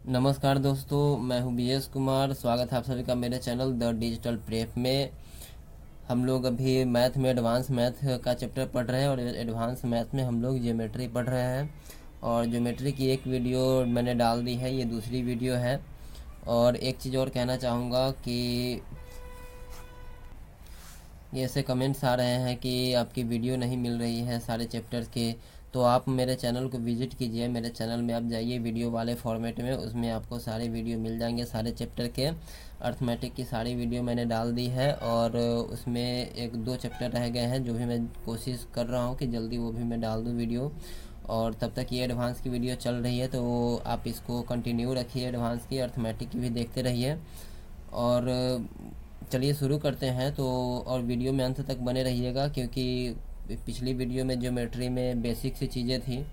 नमस्कार दोस्तों, मैं हूं बीएस कुमार। स्वागत है आप सभी का मेरे चैनल द डिजिटल प्रेप में। हम लोग अभी मैथ में एडवांस मैथ का चैप्टर पढ़ रहे हैं और एडवांस मैथ में हम लोग ज्योमेट्री पढ़ रहे हैं। और ज्योमेट्री की एक वीडियो मैंने डाल दी है, ये दूसरी वीडियो है। और एक चीज़ और कहना चाहूँगा कि ये ऐसे कमेंट्स आ रहे हैं कि आपकी वीडियो नहीं मिल रही है सारे चैप्टर्स के, तो आप मेरे चैनल को विज़िट कीजिए। मेरे चैनल में आप जाइए वीडियो वाले फॉर्मेट में, उसमें आपको सारे वीडियो मिल जाएंगे सारे चैप्टर के। अर्थमेटिक की सारी वीडियो मैंने डाल दी है और उसमें एक दो चैप्टर रह गए हैं जो भी मैं कोशिश कर रहा हूँ कि जल्दी वो भी मैं डाल दूँ वीडियो। और तब तक ये एडवांस की वीडियो चल रही है तो आप इसको कंटिन्यू रखिए, एडवांस की अर्थमेटिक की भी देखते रहिए। और चलिए शुरू करते हैं। तो और वीडियो में अंत तक बने रहिएगा क्योंकि पिछली वीडियो में ज्योमेट्री में बेसिक सी चीज़ें थी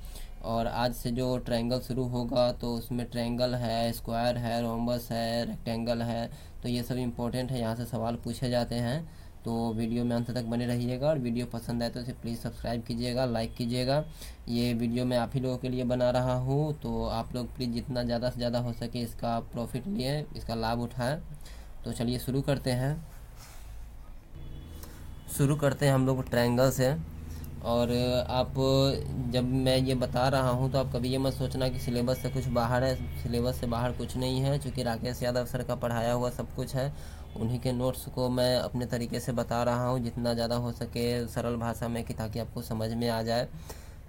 और आज से जो ट्रायंगल शुरू होगा तो उसमें ट्रायंगल है, स्क्वायर है, रोम्बस है, रेक्टेंगल है, तो ये सब इम्पोर्टेंट है, यहाँ से सवाल पूछे जाते हैं। तो वीडियो में अंत तक बने रहिएगा और वीडियो पसंद आए तो इसे प्लीज़ सब्सक्राइब कीजिएगा, लाइक कीजिएगा। ये वीडियो मैं आप ही लोगों के लिए बना रहा हूँ, तो आप लोग प्लीज़ जितना ज़्यादा से ज़्यादा हो सके इसका प्रॉफिट लिए, इसका लाभ उठाएं। तो चलिए शुरू करते हैं हम लोग ट्रायंगल से। और आप जब मैं ये बता रहा हूँ तो आप कभी ये मत सोचना कि सिलेबस से कुछ बाहर है। सिलेबस से बाहर कुछ नहीं है, क्योंकि राकेश यादव सर का पढ़ाया हुआ सब कुछ है। उन्हीं के नोट्स को मैं अपने तरीके से बता रहा हूँ जितना ज़्यादा हो सके सरल भाषा में, कि ताकि आपको समझ में आ जाए।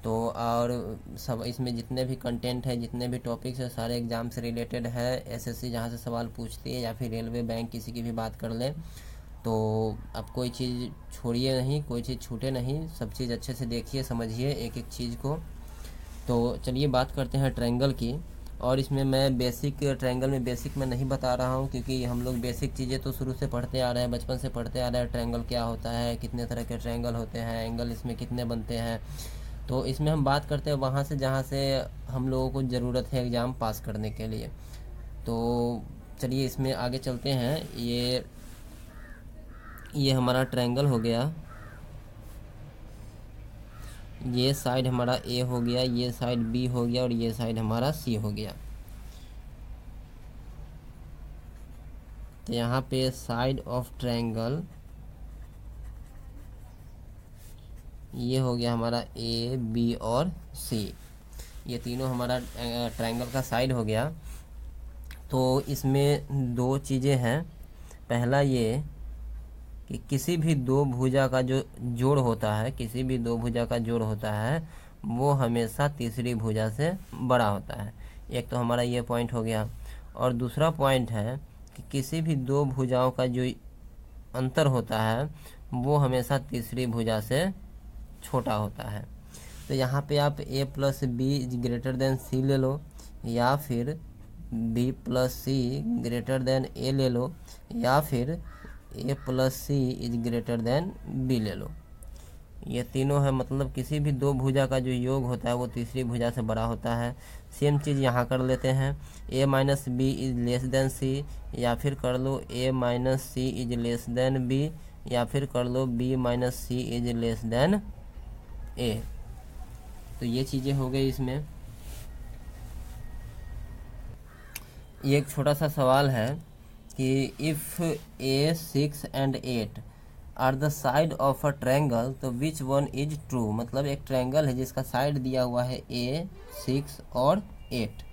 तो और सब इसमें जितने भी कंटेंट है, जितने भी टॉपिक्स है, सारे एग्ज़ाम से रिलेटेड है। एसएससी जहाँ से सवाल पूछती है या फिर रेलवे, बैंक, किसी की भी बात कर लें तो अब कोई चीज़ छोड़िए नहीं, कोई चीज़ छूटे नहीं, सब चीज़ अच्छे से देखिए, समझिए एक एक चीज़ को। तो चलिए बात करते हैं ट्रायंगल की। और इसमें मैं बेसिक ट्रायंगल में बेसिक में नहीं बता रहा हूँ, क्योंकि हम लोग बेसिक चीज़ें तो शुरू से पढ़ते आ रहे हैं, बचपन से पढ़ते आ रहे हैं। ट्रायंगल क्या होता है, कितने तरह के ट्रायंगल होते हैं, एंगल इसमें कितने बनते हैं, तो इसमें हम बात करते हैं वहाँ से जहाँ से हम लोगों को ज़रूरत है एग्ज़ाम पास करने के लिए। तो चलिए इसमें आगे चलते हैं। ये हमारा ट्रायंगल हो गया, ये साइड हमारा ए हो गया, ये साइड बी हो गया और ये साइड हमारा सी हो गया। तो यहाँ पे साइड ऑफ ट्रायंगल ये हो गया हमारा ए, बी और सी, ये तीनों हमारा ट्रायंगल का साइड हो गया। तो इसमें दो चीज़ें हैं। पहला ये कि किसी भी दो भुजा का जो जोड़ होता है, किसी भी दो भुजा का जोड़ होता है वो हमेशा तीसरी भुजा से बड़ा होता है। एक तो हमारा ये पॉइंट हो गया। और दूसरा पॉइंट है कि किसी भी दो भुजाओं का जो अंतर होता है वो हमेशा तीसरी भुजा से छोटा होता है। तो यहाँ पे आप a plus B greater than C ले लो, या फिर b plus C greater than a ले लो, या फिर a plus C is greater than b ले लो। ये तीनों है, मतलब किसी भी दो भुजा का जो योग होता है वो तीसरी भुजा से बड़ा होता है। सेम चीज़ यहाँ कर लेते हैं, a minus B is less than C, या फिर कर लो a minus C is less than b, या फिर कर लो b minus C is less than a। तो ये चीज़ें हो गई इसमें। ये एक छोटा सा सवाल है कि if a 6 and 8 are the side of a triangle तो विच वन इज ट्रू। मतलब एक ट्रायंगल है जिसका साइड दिया हुआ है a 6 और 8,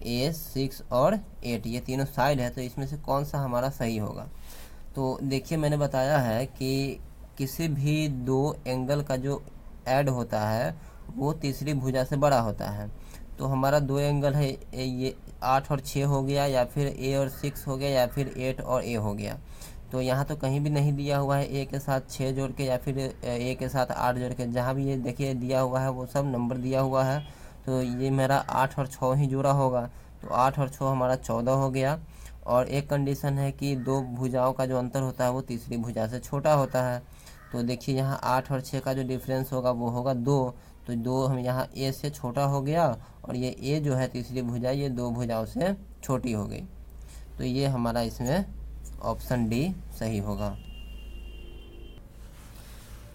a 6 और 8, ये तीनों साइड है, तो इसमें से कौन सा हमारा सही होगा। तो देखिए मैंने बताया है कि किसी भी दो एंगल का जो ऐड होता है वो तीसरी भुजा से बड़ा होता है। तो हमारा दो एंगल है, ये 8 और 6 हो गया, या फिर a और 6 हो गया, या फिर 8 और a हो गया। तो यहाँ तो कहीं भी नहीं दिया हुआ है a के साथ 6 जोड़ के या फिर a के साथ 8 जोड़ के। जहाँ भी ये देखिए दिया हुआ है वो सब नंबर दिया हुआ है। तो ये मेरा 8 और 6 ही जोड़ा होगा, तो 8 और 6 हमारा 14 हो गया। और एक कंडीशन है कि दो भुजाओं का जो अंतर होता है वो तीसरी भुजा से छोटा होता है। तो देखिए यहाँ 8 और 6 का जो डिफरेंस होगा वो होगा 2, तो 2 हम यहाँ a से छोटा हो गया, और ये a जो है तीसरी भुजा ये दो भुजाओं से छोटी हो गई। तो ये हमारा इसमें ऑप्शन डी सही होगा।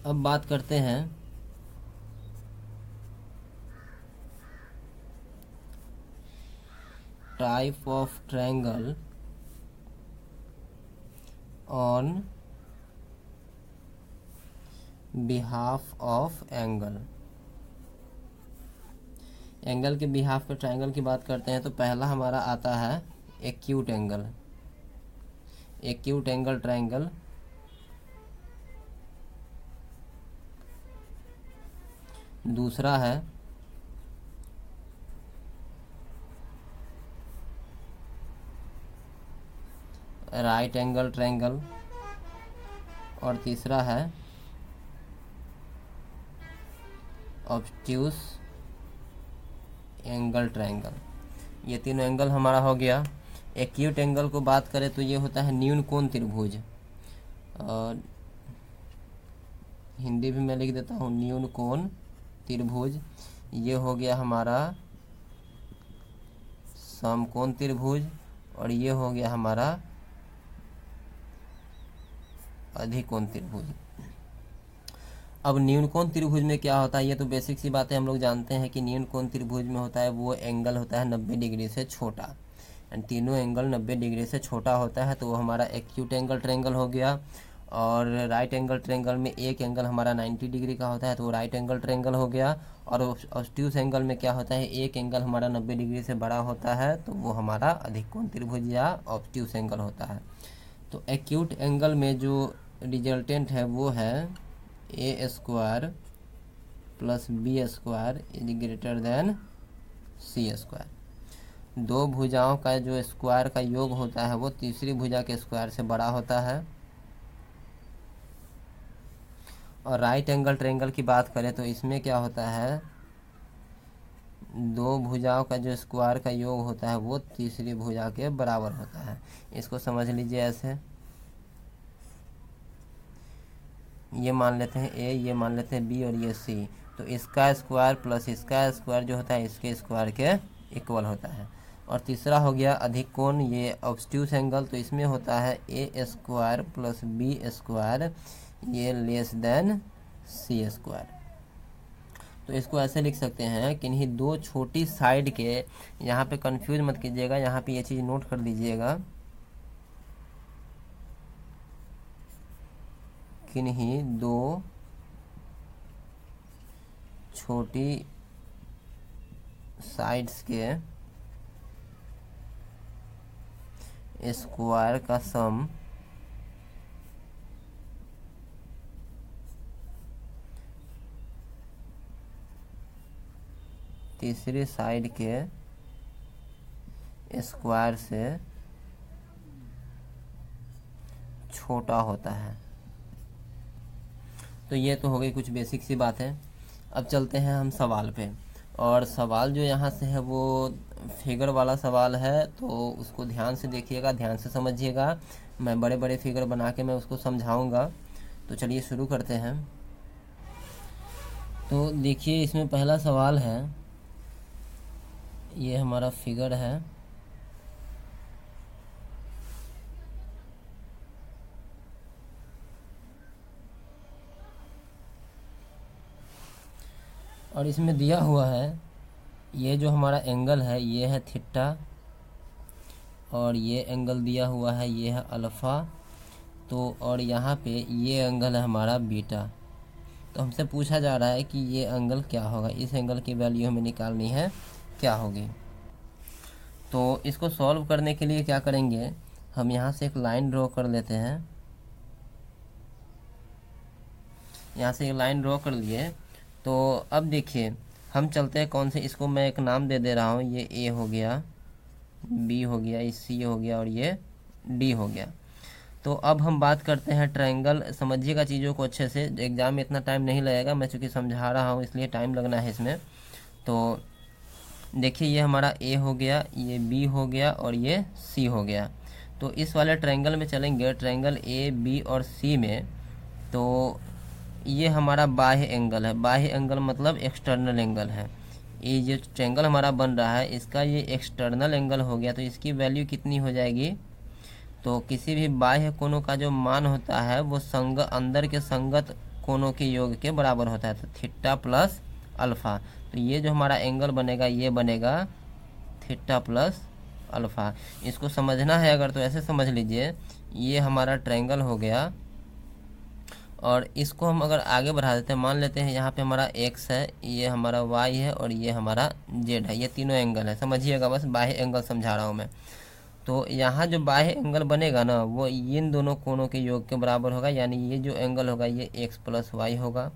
अब बात करते हैं type of triangle on behalf of angle. Angle के बिहाफ पे ट्रायंगल की बात करते हैं तो पहला हमारा आता है acute angle. Acute angle triangle, दूसरा है राइट एंगल ट्रायंगल, और तीसरा है ऑब्ट्यूस एंगल ट्रायंगल। ये तीनों एंगल हमारा हो गया। एक्यूट एंगल को बात करें तो ये होता है न्यून कोण त्रिभुज, और हिंदी भी मैं लिख देता हूँ न्यून कोण त्रिभुज। ये हो गया हमारा समकोण त्रिभुज, और ये हो गया हमारा अधिकोण त्रिभुज। अब न्यून कोण त्रिभुज में क्या होता है, ये तो बेसिक सी बात है, हम लोग जानते हैं कि न्यून कोण त्रिभुज में होता है वो एंगल होता है 90 डिग्री से छोटा, एंड तीनों एंगल 90 डिग्री से छोटा होता है, तो वो हमारा एक्यूट एंगल ट्रायंगल हो गया। और राइट एंगल ट्रायंगल में एक एंगल हमारा 90 डिग्री का होता है, तो वो राइट एंगल ट्रायंगल हो गया। और ऑब्ट्यूस एंगल में क्या होता है, एक एंगल हमारा 90 डिग्री से बड़ा होता है, तो वो हमारा अधिकोण त्रिभुज या ऑब्ट्यूस एंगल होता है। तो एक्यूट एंगल में जो रिजल्टेंट है वो है A square plus B square is greater than C square. दो भुजाओं का जो स्क्वायर का योग होता है वो तीसरी भुजा के स्क्वायर से बड़ा होता है। और राइट एंगल ट्रायंगल की बात करें तो इसमें क्या होता है, दो भुजाओं का जो स्क्वायर का योग होता है वो तीसरी भुजा के बराबर होता है। इसको समझ लीजिए ऐसे, ये मान लेते हैं ए, ये मान लेते हैं बी, और ये सी। तो इसका स्क्वायर प्लस इसका स्क्वायर जो होता है इसके स्क्वायर के इक्वल होता है। और तीसरा हो गया अधिकोण, ये ऑब्ट्यूस एंगल, तो इसमें होता है A square plus B square, ये लेस देन सी स्क्वायर। तो इसको ऐसे लिख सकते हैं कि इन्हीं दो छोटी साइड के, यहाँ पे कंफ्यूज मत कीजिएगा, यहाँ पे ये चीज़ नोट कर लीजिएगा, किन्हीं दो छोटी साइड्स के स्क्वायर का सम तीसरी साइड के स्क्वायर से छोटा होता है। तो ये तो हो गई कुछ बेसिक सी बात है। अब चलते हैं हम सवाल पे, और सवाल जो यहाँ से है वो फिगर वाला सवाल है, तो उसको ध्यान से देखिएगा, ध्यान से समझिएगा। मैं बड़े बड़े फिगर बना के मैं उसको समझाऊंगा। तो चलिए शुरू करते हैं। तो देखिए इसमें पहला सवाल है, ये हमारा फिगर है, और इसमें दिया हुआ है ये जो हमारा एंगल है ये है थीटा, और ये एंगल दिया हुआ है ये है अल्फ़ा। तो और यहाँ पे ये एंगल है हमारा बीटा। तो हमसे पूछा जा रहा है कि ये एंगल क्या होगा, इस एंगल की वैल्यू हमें निकालनी है क्या होगी। तो इसको सॉल्व करने के लिए क्या करेंगे, हम यहाँ से एक लाइन ड्रॉ कर लेते हैं। यहाँ से एक लाइन ड्रॉ कर लिए। तो अब देखिए हम चलते हैं कौन से, इसको मैं एक नाम दे दे रहा हूँ, ये ए हो गया, बी हो गया, ये सी हो गया, और ये डी हो गया। तो अब हम बात करते हैं ट्रायंगल। समझिएगा चीज़ों को अच्छे से, एग्जाम में इतना टाइम नहीं लगेगा, मैं चूँकि समझा रहा हूँ इसलिए टाइम लगना है इसमें। तो देखिए ये हमारा ए हो गया, ये बी हो गया, और ये सी हो गया। तो इस वाले ट्रायंगल में चलेंगे, ट्रायंगल ए बी और सी में। तो ये हमारा बाह्य एंगल है, बाह्य एंगल मतलब एक्सटर्नल एंगल है। ये जो ट्रायंगल हमारा बन रहा है इसका ये एक्सटर्नल एंगल हो गया। तो इसकी वैल्यू कितनी हो जाएगी, तो किसी भी बाह्य कोणों का जो मान होता है वो अंदर के संगत कोणों के योग के बराबर होता है, तो थीटा प्लस अल्फ़ा। तो ये जो हमारा एंगल बनेगा ये बनेगा थीटा प्लस अल्फ़ा। इसको समझना है अगर तो ऐसे समझ लीजिए, ये हमारा ट्रायंगल हो गया और इसको हम अगर आगे बढ़ा देते हैं, मान लेते हैं यहाँ पे हमारा x है, ये हमारा y है और ये हमारा z है, ये तीनों एंगल है। समझिएगा, बस बाह्य एंगल समझा रहा हूँ मैं। तो यहाँ जो बाह्य एंगल बनेगा ना, वो इन दोनों कोणों के योग के बराबर होगा, यानी ये जो एंगल होगा ये x प्लस वाई होगा।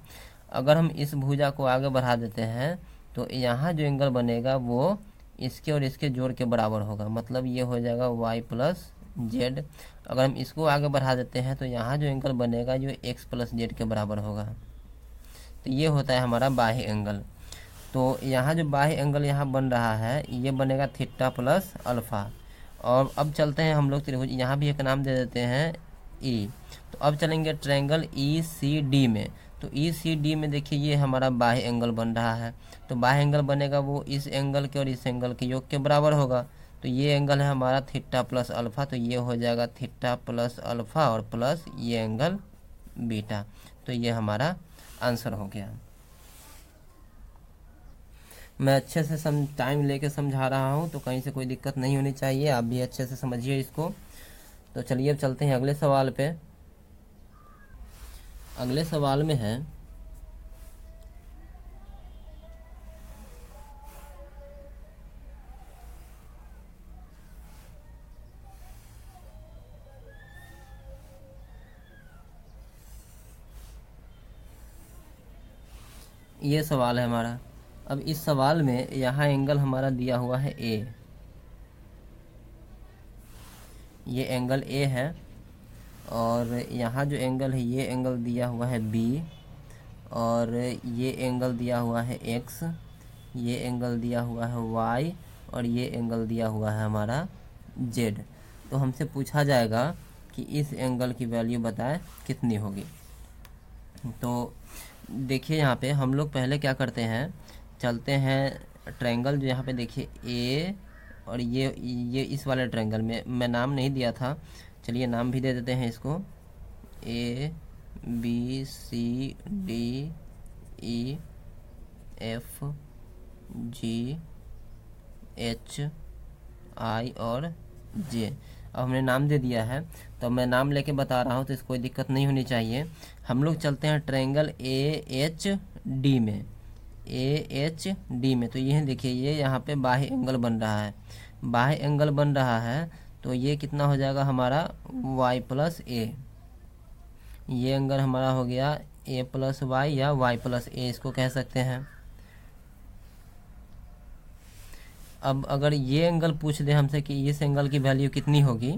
अगर हम इस भुजा को आगे बढ़ा देते हैं तो यहाँ जो एंगल बनेगा वो इसके और इसके जोड़ के बराबर होगा, मतलब ये हो जाएगा y प्लस जेड। अगर हम इसको आगे बढ़ा देते हैं तो यहाँ जो एंगल बनेगा जो x प्लस जेड के बराबर होगा। तो ये होता है हमारा बाह्य एंगल। तो यहाँ जो बाह्य एंगल यहाँ बन रहा है ये बनेगा थीटा प्लस अल्फ़ा। और अब चलते हैं हम लोग त्रिभुज, यहाँ भी एक नाम दे देते हैं ई। तो अब चलेंगे ट्रायंगल ई सी डी में। तो ई सी डी में देखिए ये हमारा बाह्य एंगल बन रहा है। तो बाह्य एंगल बनेगा वो इस एंगल के और इस एंगल के योग के बराबर होगा। तो ये एंगल है हमारा थीटा प्लस अल्फ़ा, तो ये हो जाएगा थीटा प्लस अल्फ़ा और प्लस ये एंगल बीटा। तो ये हमारा आंसर हो गया। मैं अच्छे से टाइम लेके समझा रहा हूँ, तो कहीं से कोई दिक्कत नहीं होनी चाहिए, आप भी अच्छे से समझिए इसको। तो चलिए अब चलते हैं अगले सवाल पे। अगले सवाल में है ये सवाल है हमारा। अब इस सवाल में यहाँ एंगल हमारा दिया हुआ है ए, ये एंगल ए है और यहाँ जो एंगल है ये एंगल दिया हुआ है बी और ये एंगल दिया हुआ है एक्स, ये एंगल दिया हुआ है वाई और ये एंगल दिया हुआ है हमारा जेड। तो हमसे पूछा जाएगा कि इस एंगल की वैल्यू बताएं कितनी होगी। तो देखिए यहाँ पे हम लोग पहले क्या करते हैं, चलते हैं ट्रायंगल जो यहाँ पे देखिए ए और ये इस वाले ट्रायंगल में मैं नाम नहीं दिया था, चलिए नाम भी दे देते हैं इसको। A B C D E F G H I और जे। अब हमने नाम दे दिया है तो मैं नाम लेके बता रहा हूँ, तो इसको कोई दिक्कत नहीं होनी चाहिए। हम लोग चलते हैं ट्रायंगल ए एच डी में, ए एच डी में। तो ये देखिए ये यहाँ पे बाह्य एंगल बन रहा है, बाह्य एंगल बन रहा है। तो ये कितना हो जाएगा हमारा y प्लस ए, ये एंगल हमारा हो गया a प्लस वाई या y प्लस ए इसको कह सकते हैं। अब अगर ये एंगल पूछ दे हमसे कि इस एंगल की वैल्यू कितनी होगी,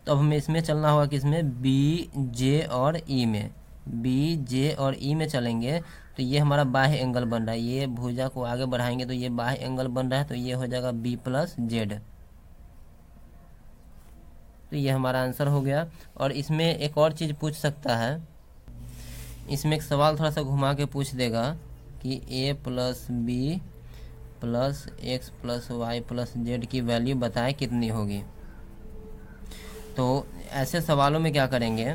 तो अब हमें इसमें चलना होगा कि इसमें बी जे और ई में, बी जे और ई में चलेंगे। तो ये हमारा बाह्य एंगल बन रहा है, ये भुजा को आगे बढ़ाएंगे तो ये बाह्य एंगल बन रहा है, तो ये हो जाएगा बी प्लस जेड। तो ये हमारा आंसर हो गया। और इसमें एक और चीज़ पूछ सकता है, इसमें एक सवाल थोड़ा सा घुमा के पूछ देगा कि A plus B plus X plus Y plus Z की वैल्यू बताएं कितनी होगी। तो ऐसे सवालों में क्या करेंगे,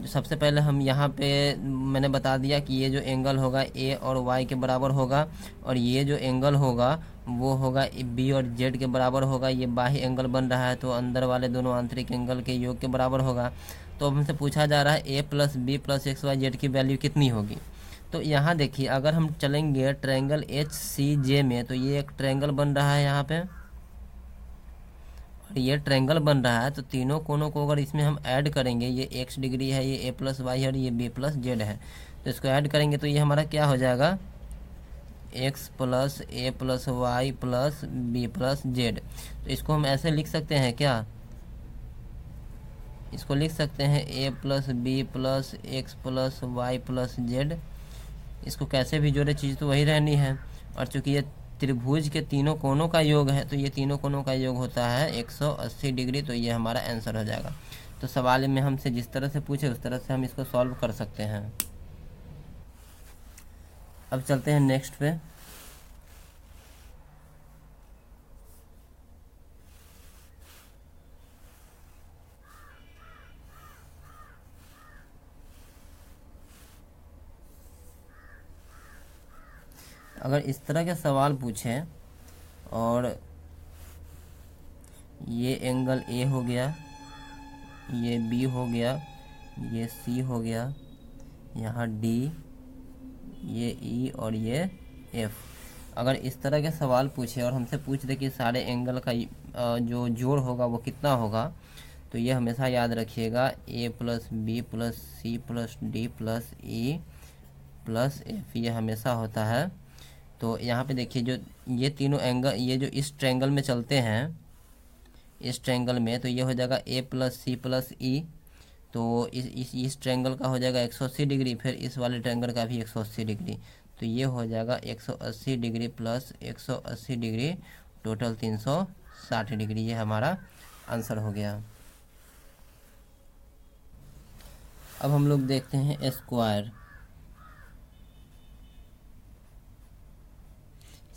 सबसे पहले हम यहाँ पे मैंने बता दिया कि ये जो एंगल होगा ए और वाई के बराबर होगा और ये जो एंगल होगा वो होगा बी और जेड के बराबर होगा। ये बाह्य एंगल बन रहा है तो अंदर वाले दोनों आंतरिक एंगल के योग के बराबर होगा। तो अब हमसे पूछा जा रहा है A plus B plus X Y Z की वैल्यू कितनी होगी। तो यहाँ देखिए अगर हम चलेंगे ट्रायंगल एच सी जे में, तो ये एक ट्रायंगल बन रहा है यहाँ पे और ये ट्रायंगल बन रहा है। तो तीनों कोनों को अगर इसमें हम ऐड करेंगे, ये एक्स डिग्री है, ये ए प्लस वाई है और ये बी प्लस जेड है, तो इसको ऐड करेंगे तो ये हमारा क्या हो जाएगा X plus A plus Y plus B plus Z. तो इसको हम ऐसे लिख सकते हैं क्या, इसको लिख सकते हैं A plus B plus X plus Y plus Z. इसको कैसे भी जोड़े चीज़ तो वही रहनी है। और चूंकि ये त्रिभुज के तीनों कोनों का योग है तो ये तीनों कोनों का योग होता है 180 डिग्री। तो ये हमारा आंसर हो जाएगा। तो सवाल में हमसे जिस तरह से पूछे उस तरह से हम इसको सॉल्व कर सकते हैं। अब चलते हैं नेक्स्ट पे। अगर इस तरह के सवाल पूछें और ये एंगल ए हो गया, ये बी हो गया, ये सी हो गया, यहाँ डी, ये ई और ये एफ। अगर इस तरह के सवाल पूछे और हमसे पूछ दे कि सारे एंगल का जो जोड़ होगा वो कितना होगा, तो ये हमेशा याद रखिएगा A plus B plus C plus D plus E plus F, ये हमेशा होता है। तो यहाँ पे देखिए जो ये तीनों एंगल, ये जो इस ट्रायंगल में चलते हैं, इस ट्रायंगल में, तो ये हो जाएगा ए प्लस सी प्लस ई, तो इस ट्रायंगल का हो जाएगा 180 डिग्री, फिर इस वाले ट्रायंगल का भी 180 डिग्री, तो ये हो जाएगा 180 degree plus 180 degree, total 360 degree. ये हमारा आंसर हो गया। अब हम लोग देखते हैं स्क्वायर।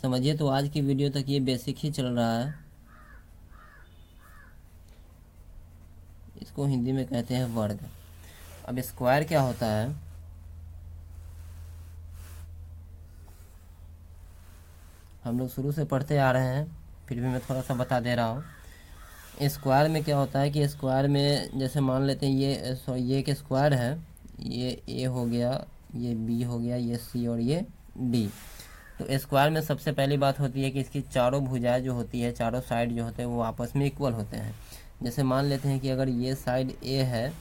समझिए, तो आज की वीडियो तक ये बेसिक ही चल रहा है। इसको हिंदी में कहते हैं वर्ग। अब स्क्वायर क्या होता है, हम लोग शुरू से पढ़ते आ रहे हैं, फिर भी मैं थोड़ा सा बता दे रहा हूँ। स्क्वायर में क्या होता है कि स्क्वायर में जैसे मान लेते हैं ये एक स्क्वायर है, ये ए हो गया, ये बी हो गया, ये सी और ये डी। तो स्क्वायर में सबसे पहली बात होती है कि इसकी चारों भुजाएं जो होती है, चारों साइड जो होते हैं वो आपस में इक्वल होते हैं। जैसे मान लेते हैं कि अगर ये साइड ए है,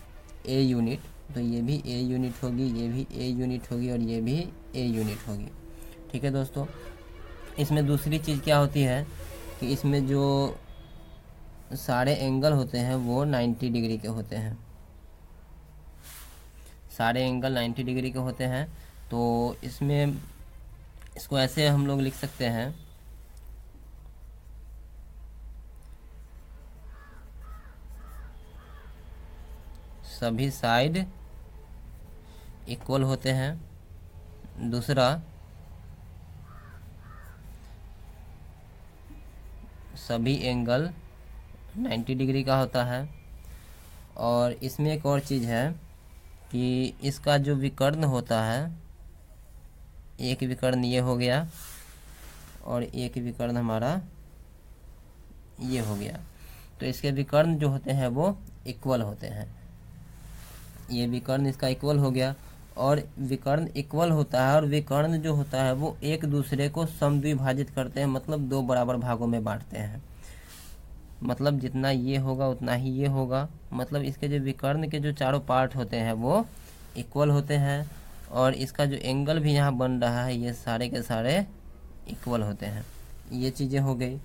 ए यूनिट, तो ये भी ए यूनिट होगी, ये भी ए यूनिट होगी और ये भी ए यूनिट होगी। ठीक है दोस्तों। इसमें दूसरी चीज़ क्या होती है कि इसमें जो सारे एंगल होते हैं वो 90 डिग्री के होते हैं, सारे एंगल 90 डिग्री के होते हैं। तो इसमें इसको ऐसे हम लोग लिख सकते हैं, सभी साइड इक्वल होते हैं। दूसरा, सभी एंगल 90 डिग्री का होता है। और इसमें एक और चीज़ है कि इसका जो विकर्ण होता है, एक विकर्ण ये हो गया और एक विकर्ण हमारा ये हो गया, तो इसके विकर्ण जो होते हैं वो इक्वल होते हैं। ये विकर्ण इसका इक्वल हो गया, और विकर्ण इक्वल होता है और विकर्ण जो होता है वो एक दूसरे को समद्विभाजित करते हैं, मतलब दो बराबर भागों में बांटते हैं। मतलब जितना ये होगा उतना ही ये होगा, मतलब इसके जो विकर्ण के जो चारों पार्ट होते हैं वो इक्वल होते हैं। और इसका जो एंगल भी यहाँ बन रहा है, ये सारे के सारे इक्वल होते हैं। ये चीज़ें हो गई।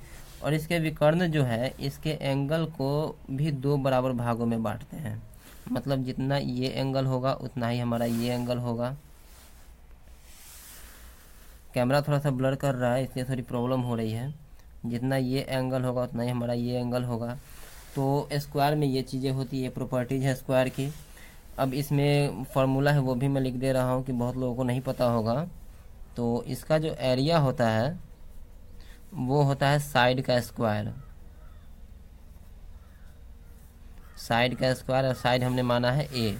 और इसके विकर्ण जो है, इसके एंगल को भी दो बराबर भागों में बांटते हैं, मतलब जितना ये एंगल होगा उतना ही हमारा ये एंगल होगा। कैमरा थोड़ा सा ब्लर कर रहा है, इसलिए थोड़ी प्रॉब्लम हो रही है। जितना ये एंगल होगा उतना ही हमारा ये एंगल होगा। तो स्क्वायर में ये चीज़ें होती है, ये प्रॉपर्टीज है स्क्वायर की। अब इसमें फार्मूला है वो भी मैं लिख दे रहा हूँ कि बहुत लोगों को नहीं पता होगा। तो इसका जो एरिया होता है वो होता है साइड का स्क्वायर, साइड का स्क्वायर, और साइड हमने माना है ए,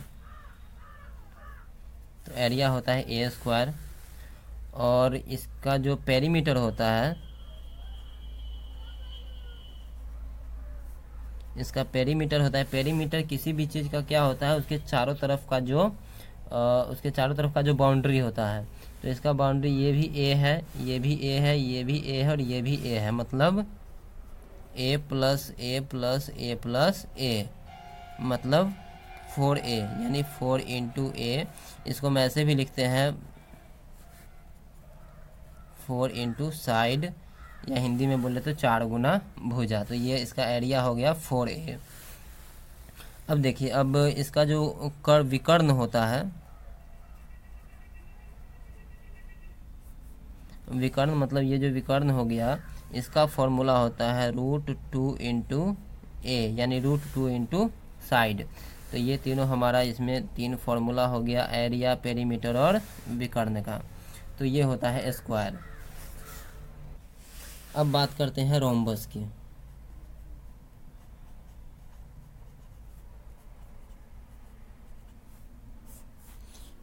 तो एरिया होता है ए स्क्वायर। और इसका जो पेरीमीटर होता है, इसका पेरीमीटर होता है, पेरीमीटर किसी भी चीज़ का क्या होता है, उसके चारों तरफ का जो बाउंड्री होता है। तो इसका बाउंड्री ये भी ए है, ये भी ए है, ये भी ए है और ये भी ए है, मतलब ए plus A plus A plus ए, मतलब 4a, यानी 4 इंटू ए। इसको मैं ऐसे भी लिखते हैं 4 इंटू साइड, या हिंदी में बोले तो 4 गुना भुजा। तो ये इसका एरिया हो गया 4a। अब देखिए, अब इसका जो विकर्ण होता है, विकर्ण मतलब ये जो विकर्ण हो गया, इसका फॉर्मूला होता है √2 इंटू ए, यानी √2 इंटू साइड। तो ये तीनों हमारा इसमें 3 फॉर्मूला हो गया, एरिया, पेरीमीटर और विकर्ण का। तो ये होता है स्क्वायर। अब बात करते हैं रोम्बस की।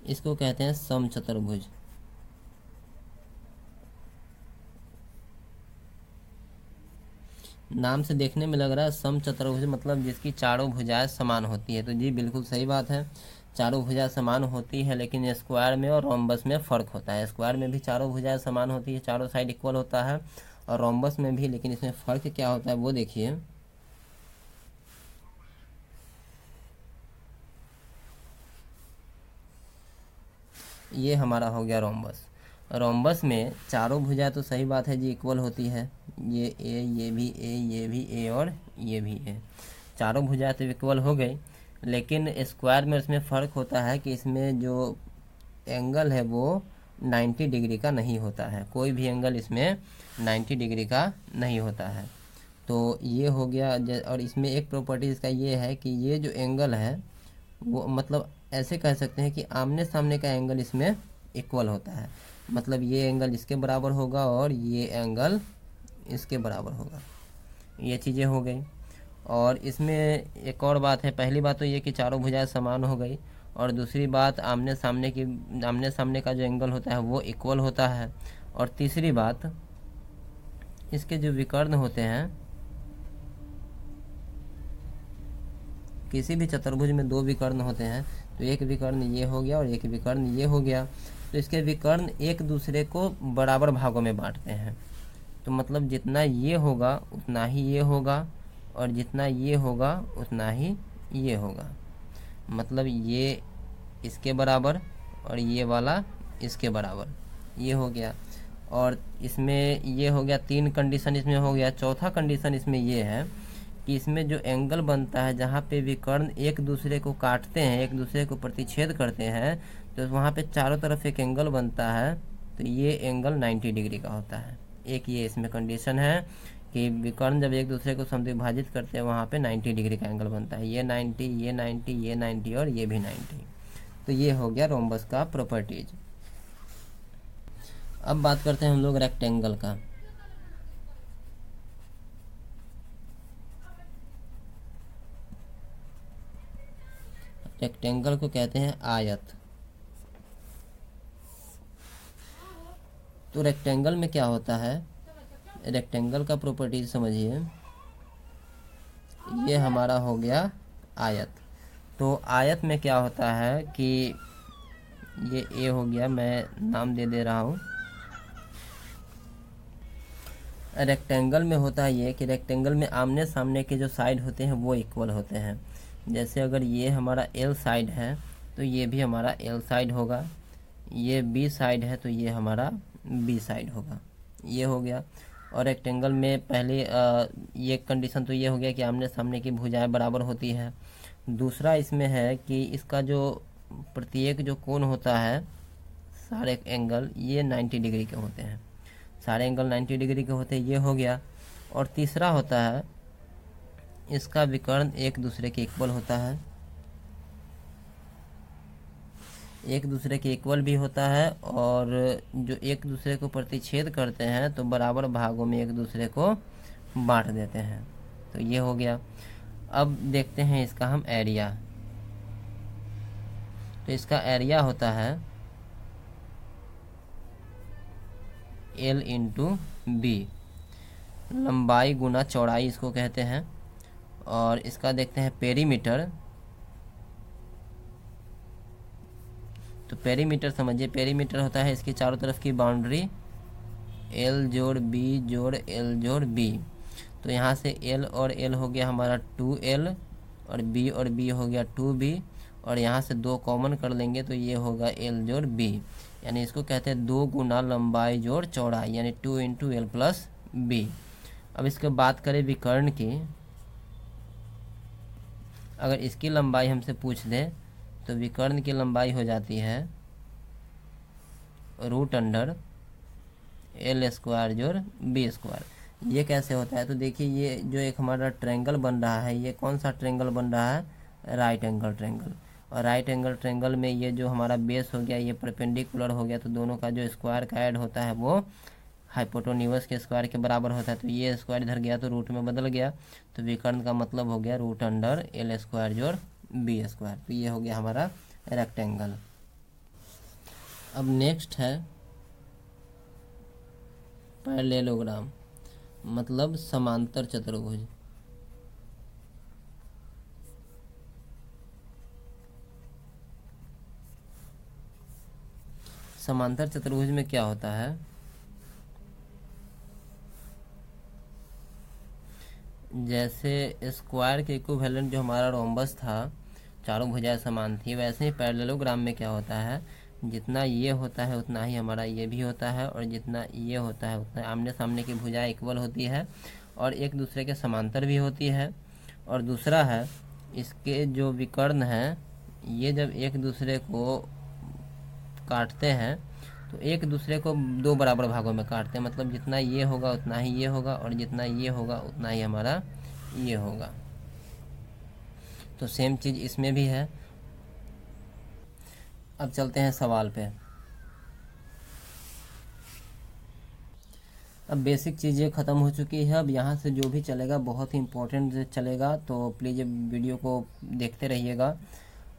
इसको कहते हैं समचतुर्भुज। नाम से देखने में लग रहा है समचतुर्भुज मतलब जिसकी चारों भुजाएं समान होती है। तो जी बिल्कुल सही बात है, चारों भुजाएं समान होती है, लेकिन स्क्वायर में और रोम्बस में फ़र्क होता है। स्क्वायर में भी चारों भुजाएं समान होती है, चारों साइड इक्वल होता है, और रोम्बस में भी, लेकिन इसमें फ़र्क क्या होता है वो देखिए। ये हमारा हो गया रोम्बस। रोम्बस में चारों भुजा तो सही बात है जी इक्वल होती है, ये ए, ये भी ए, ये भी ए और ये भी ए, चारों भुजा तो इक्वल हो गई। लेकिन स्क्वायर में इसमें फ़र्क होता है कि इसमें जो एंगल है वो 90 डिग्री का नहीं होता है, कोई भी एंगल इसमें 90 डिग्री का नहीं होता है। तो ये हो गया। और इसमें एक प्रॉपर्टी इसका ये है कि ये जो एंगल है वो मतलब ऐसे कह सकते हैं कि आमने सामने का एंगल इसमें इक्वल होता है, मतलब ये एंगल इसके बराबर होगा और ये एंगल इसके बराबर होगा। ये चीज़ें हो गई। और इसमें एक और बात है, पहली बात तो ये कि चारों भुजाएं समान हो गई, और दूसरी बात आमने सामने का जो एंगल होता है वो इक्वल होता है। और तीसरी बात, इसके जो विकर्ण होते हैं, किसी भी चतुर्भुज में दो विकर्ण होते हैं, तो एक विकर्ण ये हो गया और एक विकर्ण ये हो गया। तो इसके विकर्ण एक दूसरे को बराबर भागों में बांटते हैं। तो मतलब जितना ये होगा उतना ही ये होगा, और जितना ये होगा उतना ही ये होगा। मतलब ये इसके बराबर और ये वाला इसके बराबर, ये हो गया। और इसमें ये हो गया, 3 कंडीशन इसमें हो गया। चौथा कंडीशन इसमें ये है कि इसमें जो एंगल बनता है जहाँ पे विकर्ण एक दूसरे को काटते हैं, एक दूसरे को प्रतिच्छेद करते हैं, तो वहाँ पे चारों तरफ एक एंगल बनता है, तो ये एंगल 90 डिग्री का होता है। एक ये इसमें कंडीशन है कि विकर्ण जब एक दूसरे को समद्विभाजित करते हैं वहाँ पे 90 डिग्री का एंगल बनता है। ये 90, ये 90, ये 90 और ये भी 90। तो ये हो गया रोम्बस का प्रॉपर्टीज। अब बात करते हैं हम लोग रेक्टेंगल का। रेक्टेंगल को कहते हैं आयत। तो रेक्टेंगल में क्या होता है, रेक्टेंगल का प्रॉपर्टीज समझिए। ये हमारा हो गया आयत। तो आयत में क्या होता है कि ये ए हो गया, मैं नाम दे दे रहा हूँ। रेक्टेंगल में होता है ये कि रेक्टेंगल में आमने सामने के जो साइड होते हैं वो इक्वल होते हैं। जैसे अगर ये हमारा एल साइड है तो ये भी हमारा एल साइड होगा, ये बी साइड है तो ये हमारा बी साइड होगा। ये हो गया। और रेक्टेंगल में पहले ये कंडीशन तो ये हो गया कि आमने सामने की भुजाएं बराबर होती है। दूसरा इसमें है कि इसका जो प्रत्येक जो कोण होता है, सारे एंगल ये 90 डिग्री के होते हैं, सारे एंगल 90 डिग्री के होते हैं। ये हो गया। और तीसरा होता है इसका विकर्ण एक दूसरे के इक्वल होता है, एक दूसरे के इक्वल भी होता है, और जो एक दूसरे को प्रतिच्छेद करते हैं तो बराबर भागों में एक दूसरे को बांट देते हैं। तो ये हो गया। अब देखते हैं इसका हम एरिया। तो इसका एरिया होता है L इंटू बी, लंबाई गुना चौड़ाई इसको कहते हैं। और इसका देखते हैं पेरीमीटर। तो पेरीमीटर समझिए, पेरीमीटर होता है इसकी चारों तरफ की बाउंड्री, L जोड़ B जोड़ L जोड़ B। तो यहाँ से L और L हो गया हमारा 2L, और B और B हो गया 2B, और यहाँ से 2 कॉमन कर लेंगे तो ये होगा L जोड़ B। यानी इसको कहते हैं 2 गुना लंबाई जोड़ चौड़ाई, यानी 2 इंटू L प्लस B। अब इसके बात करें विकर्ण की, अगर इसकी लंबाई हमसे पूछ दे तो विकर्ण की लंबाई हो जाती है √अंडर L स्क्वायर जोड़ B स्क्वायर। ये कैसे होता है, तो देखिए ये जो एक हमारा ट्रायंगल बन रहा है, ये कौन सा ट्रायंगल बन रहा है, राइट एंगल ट्रायंगल। और राइट एंगल ट्रायंगल में ये जो हमारा बेस हो गया ये परपेंडिकुलर हो गया, तो दोनों का जो स्क्वायर का ऐड होता है वो हाइपोटेन्यूज के स्क्वायर के बराबर होता है। तो ये स्क्वायर इधर गया तो रूट में बदल गया, तो विकर्ण का मतलब हो गया √अंडर L स्क्वायर जोड़ B स्क्वायर। तो ये हो गया हमारा रेक्टेंगल। अब नेक्स्ट है पैरेललोग्राम, मतलब समांतर चतुर्भुज। समांतर चतुर्भुज में क्या होता है, जैसे स्क्वायर के इक्विवेलेंट जो हमारा रोम्बस था, चारों भुजाएं समान थी, वैसे ही पैरेललोग्राम में क्या होता है, जितना ये होता है उतना ही हमारा ये भी होता है, और जितना ये होता है उतना आमने सामने की भुजाएं इक्वल होती है और एक दूसरे के समांतर भी होती है। और दूसरा है, इसके जो विकर्ण हैं ये जब एक दूसरे को काटते हैं तो एक दूसरे को दो बराबर भागों में काटते हैं, मतलब जितना ये होगा उतना ही ये होगा, और जितना ये होगा उतना ही हमारा ये होगा। तो सेम चीज़ इसमें भी है। अब चलते हैं सवाल पे। अब बेसिक चीज़ें ख़त्म हो चुकी है, अब यहाँ से जो भी चलेगा बहुत ही इम्पोर्टेंट चलेगा, तो प्लीज़ वीडियो को देखते रहिएगा।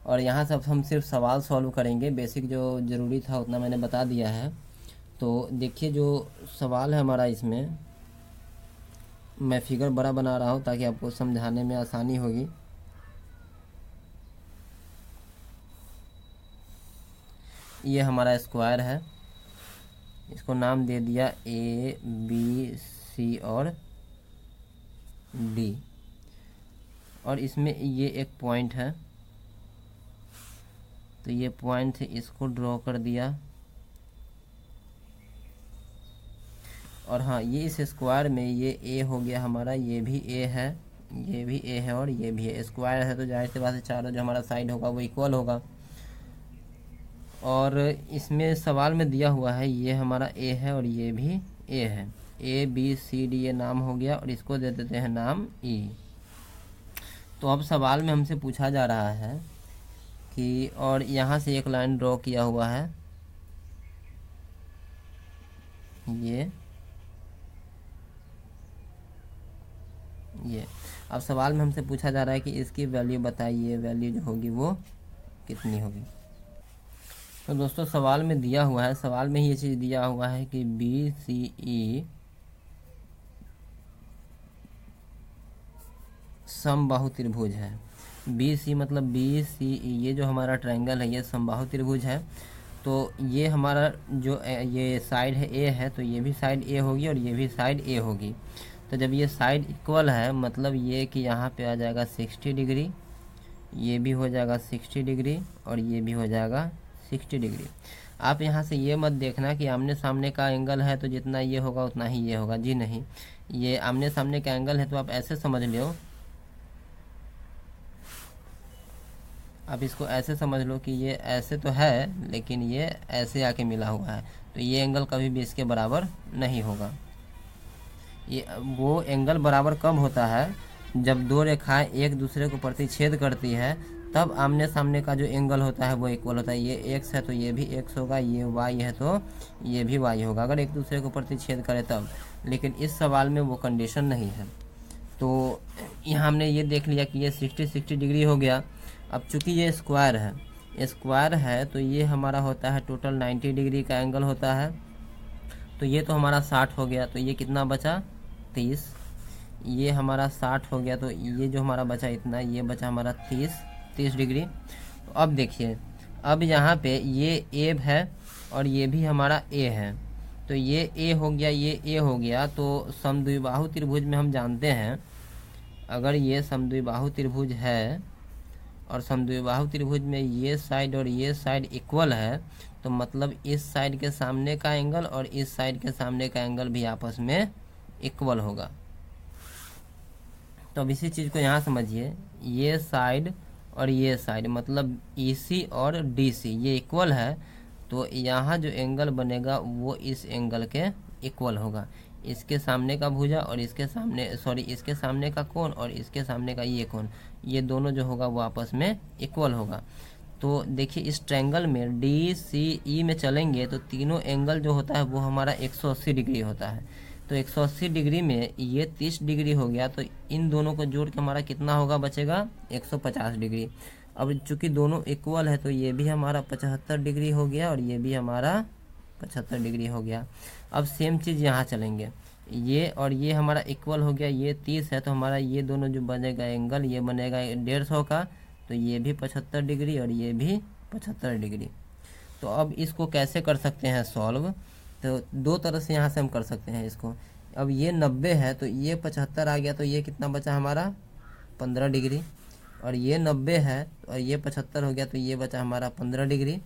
और यहाँ से अब हम सिर्फ सवाल सॉल्व करेंगे, बेसिक जो ज़रूरी था उतना मैंने बता दिया है। तो देखिए जो सवाल है हमारा, इसमें मैं फिगर बड़ा बना रहा हूँ ताकि आपको समझाने में आसानी होगी। ये हमारा स्क्वायर है, इसको नाम दे दिया ए बी सी और डी, और इसमें ये एक पॉइंट है, तो ये पॉइंट है, इसको ड्रॉ कर दिया। और हाँ, ये इस स्क्वायर में ये ए हो गया हमारा, ये भी ए है, ये भी ए है और ये भी है। स्क्वायर है तो जाहिर सी बात है चारों जो हमारा साइड होगा वो इक्वल होगा। और इसमें सवाल में दिया हुआ है ये हमारा ए है और ये भी ए है, ए बी सी डी ये नाम हो गया, और इसको दे देते हैं नाम ई। तो अब सवाल में हमसे पूछा जा रहा है कि, और यहाँ से एक लाइन ड्रॉ किया हुआ है ये। अब सवाल में हमसे पूछा जा रहा है कि इसकी वैल्यू बताइए, वैल्यू जो होगी वो कितनी होगी। तो दोस्तों सवाल में दिया हुआ है, सवाल में ही ये चीज़ दिया हुआ है कि बी सी ई समबाहु त्रिभुज है। बी सी मतलब बी सी ई, ये जो हमारा ट्रायंगल है ये समबाहु त्रिभुज है। तो ये हमारा जो ये साइड है ए है, तो ये भी साइड ए होगी और ये भी साइड ए होगी। तो जब ये साइड इक्वल है मतलब ये कि यहाँ पे आ जाएगा 60 डिग्री, ये भी हो जाएगा 60 डिग्री और ये भी हो जाएगा 60 डिग्री। आप यहाँ से ये मत देखना कि आमने सामने का एंगल है तो जितना ये होगा उतना ही ये होगा, जी नहीं। ये आमने सामने का एंगल है तो आप ऐसे समझ लो, आप इसको ऐसे समझ लो कि ये ऐसे तो है लेकिन ये ऐसे आके मिला हुआ है, तो ये एंगल कभी भी इसके बराबर नहीं होगा। ये वो एंगल बराबर कब होता है, जब दो रेखाएं एक दूसरे को प्रतिच्छेद करती है, तब आमने सामने का जो एंगल होता है वो इक्वल होता है। ये एक्स है तो ये भी एक्स होगा, ये वाई है तो ये भी वाई होगा, अगर एक दूसरे को प्रतिच्छेद करे तब। लेकिन इस सवाल में वो कंडीशन नहीं है। तो यहाँ हमने ये देख लिया कि ये 60 डिग्री हो गया। अब चूंकि ये स्क्वायर है तो ये हमारा होता है टोटल 90 डिग्री का एंगल होता है। तो ये तो हमारा 60 हो गया, तो ये कितना बचा 30। ये हमारा 60 हो गया, तो ये जो हमारा बचा इतना, ये बचा हमारा 30 डिग्री। तो अब देखिए, अब यहाँ पे ये ए है और ये भी हमारा ए है, तो ये ए हो गया, ये ए हो गया। तो समद्विबाहु त्रिभुज में हम जानते हैं, अगर ये समद्विबाहु त्रिभुज है और समद्विबाहु त्रिभुज में ये साइड और ये साइड इक्वल है, तो मतलब इस साइड के सामने का एंगल और इस साइड के सामने का एंगल भी आपस में इक्वल होगा। तो अब इसी चीज़ को यहाँ समझिए, ये साइड और ये साइड मतलब EC और DC ये इक्वल है, तो यहाँ जो एंगल बनेगा वो इस एंगल के इक्वल होगा। इसके सामने का भुजा और इसके सामने का कोण और इसके सामने का ये कोण, ये दोनों जो होगा वो आपस में इक्वल होगा। तो देखिए इस ट्रायंगल में DCE में चलेंगे तो तीनों एंगल जो होता है वो हमारा 180 डिग्री होता है। तो 180 डिग्री में ये 30 डिग्री हो गया, तो इन दोनों को जोड़ के हमारा कितना होगा बचेगा 150 डिग्री। अब चूंकि दोनों इक्वल है तो ये भी हमारा 75 डिग्री हो गया और ये भी हमारा 75 डिग्री हो गया। अब सेम चीज़ यहाँ चलेंगे, ये और ये हमारा इक्वल हो गया, ये 30 है तो हमारा ये दोनों जो बनेगा एंगल, ये बनेगा 150 का, तो ये भी 75 डिग्री और ये भी 75 डिग्री। तो अब इसको कैसे कर सकते हैं सॉल्व, तो दो तरह से यहाँ से हम कर सकते हैं इसको। अब ये 90 है तो ये 75 आ गया, तो ये कितना बचा हमारा 15 डिग्री, और ये 90 है और ये 75 हो गया तो ये बचा हमारा 15 डिग्री।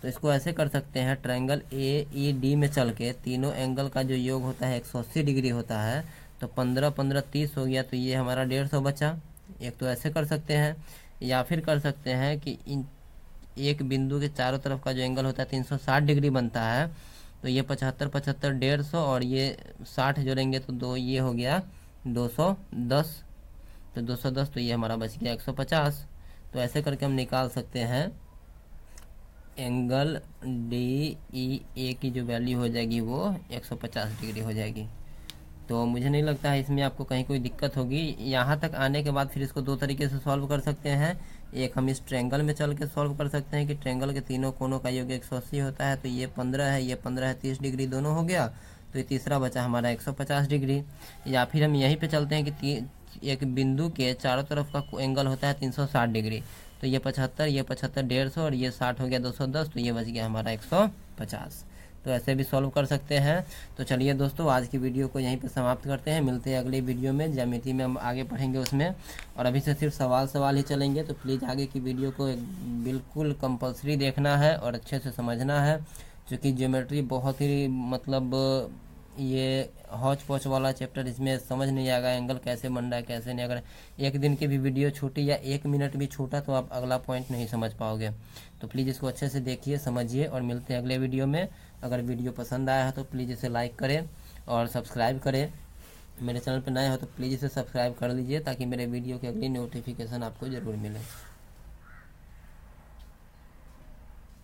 तो इसको ऐसे कर सकते हैं, ट्रायंगल ए ई डी में चल के तीनों एंगल का जो योग होता है 180 डिग्री होता है, तो 15 15 30 हो गया, तो ये हमारा 150 बचा। एक तो ऐसे कर सकते हैं, या फिर कर सकते हैं कि इन एक बिंदु के चारों तरफ का जो एंगल होता है 360 डिग्री बनता है, तो ये 75 75 150 और ये 60 जोड़ेंगे तो दो, ये हो गया 210, तो 210 तो ये हमारा बच गया 150। तो ऐसे करके हम निकाल सकते हैं एंगल डी ई ए की जो वैल्यू हो जाएगी वो 150 डिग्री हो जाएगी। तो मुझे नहीं लगता है इसमें आपको कहीं कोई दिक्कत होगी। यहाँ तक आने के बाद फिर इसको दो तरीके से सॉल्व कर सकते हैं। एक हम इस ट्रायंगल में चल के सॉल्व कर सकते हैं कि ट्रायंगल के तीनों कोनों का योग 180 होता है, तो ये 15 है, ये 15 है, 30 डिग्री दोनों हो गया, तो ये तीसरा बचा हमारा 150 डिग्री। या फिर हम यहीं पे चलते हैं कि एक बिंदु के चारों तरफ का एंगल होता है 360 डिग्री, तो ये 75, ये 75 150 और ये 60 हो गया 210, तो ये बच गया हमारा 150। तो ऐसे भी सॉल्व कर सकते हैं। तो चलिए दोस्तों, आज की वीडियो को यहीं पे समाप्त करते हैं। मिलते हैं अगली वीडियो में, ज्यामिति में हम आगे पढ़ेंगे उसमें, और अभी से सिर्फ सवाल ही चलेंगे। तो प्लीज़ आगे की वीडियो को बिल्कुल कंपलसरी देखना है और अच्छे से समझना है, क्योंकि ज्योमेट्री बहुत ही मतलब ये हौच पौच वाला चैप्टर, इसमें समझ नहीं आएगा एंगल कैसे बन रहा है कैसे नहीं। अगर एक दिन की भी वीडियो छोटी या 1 मिनट भी छोटा तो आप अगला पॉइंट नहीं समझ पाओगे। तो प्लीज़ इसको अच्छे से देखिए, समझिए, और मिलते हैं अगले वीडियो में। अगर वीडियो पसंद आया है तो प्लीज़ इसे लाइक करें और सब्सक्राइब करें। मेरे चैनल पर नए हो तो प्लीज़ इसे सब्सक्राइब कर लीजिए, ताकि मेरे वीडियो की अगली नोटिफिकेशन आपको ज़रूर मिले।